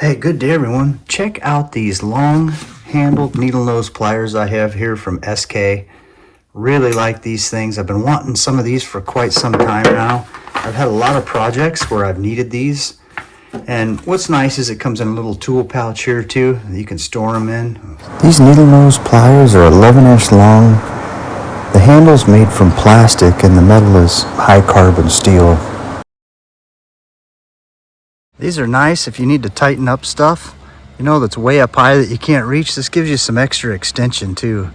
Hey, good day everyone. Check out these long-handled needle nose pliers I have here from SK. Really like these things. I've been wanting some of these for quite some time now. I've had a lot of projects where I've needed these. And what's nice is it comes in a little tool pouch here too that you can store them in. These needle nose pliers are 11-inch long. The handle's made from plastic and the metal is high carbon steel. These are nice if you need to tighten up stuff, you know, that's way up high that you can't reach. This gives you some extra extension too.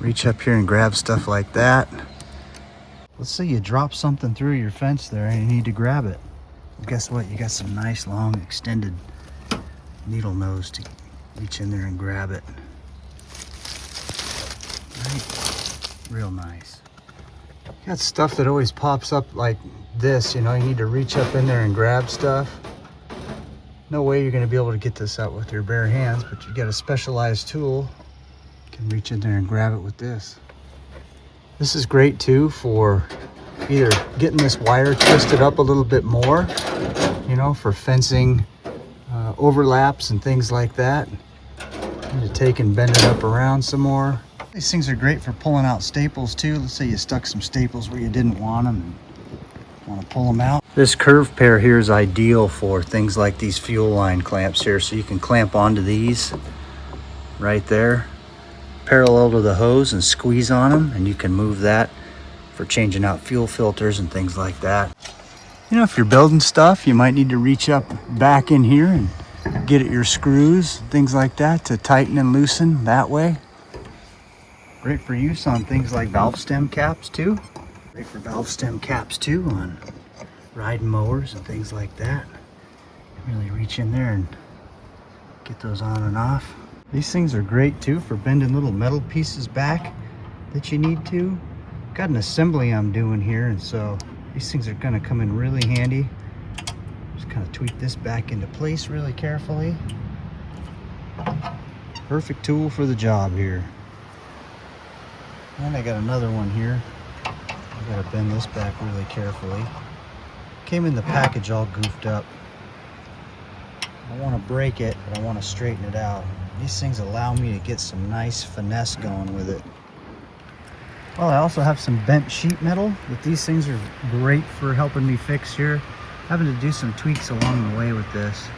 Reach up here and grab stuff like that. Let's say you drop something through your fence there and you need to grab it. Well, guess what? You got some nice long extended needle nose to reach in there and grab it. Right? Real nice. You got stuff that always pops up like this, you know, you need to reach up in there and grab stuff. No way you're going to be able to get this out with your bare hands, but you got a specialized tool. You can reach in there and grab it with this. This is great too for either getting this wire twisted up a little bit more, you know, for fencing overlaps and things like that. You need to take and bend it up around some more. These things are great for pulling out staples too. Let's say you stuck some staples where you didn't want them and want to pull them out. This curved pair here is ideal for things like these fuel line clamps here, so you can clamp onto these right there parallel to the hose and squeeze on them, and you can move that for changing out fuel filters and things like that. You know, if you're building stuff, you might need to reach up back in here and get at your screws, things like that, to tighten and loosen that way. Great for use on things like valve stem caps too. Great for valve stem caps too on riding mowers and things like that. Really reach in there and get those on and off. These things are great too for bending little metal pieces back that you need to. Got an assembly I'm doing here, and so these things are going to come in really handy. Just kind of tweak this back into place really carefully. Perfect tool for the job here. And I got another one here. I gotta bend this back really carefully. Came in the package all goofed up. I don't want to break it, but I want to straighten it out. These things allow me to get some nice finesse going with it. Well, I also have some bent sheet metal, but these things are great for helping me fix here. Having to do some tweaks along the way with this.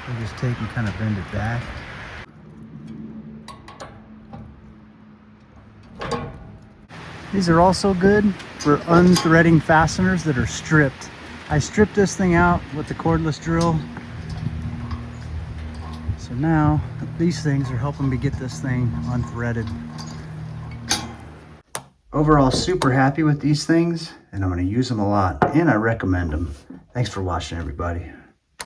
I just take and kind of bend it back. These are also good for unthreading fasteners that are stripped. I stripped this thing out with the cordless drill. So now these things are helping me get this thing unthreaded. Overall, super happy with these things, and I'm going to use them a lot, and I recommend them. Thanks for watching, everybody.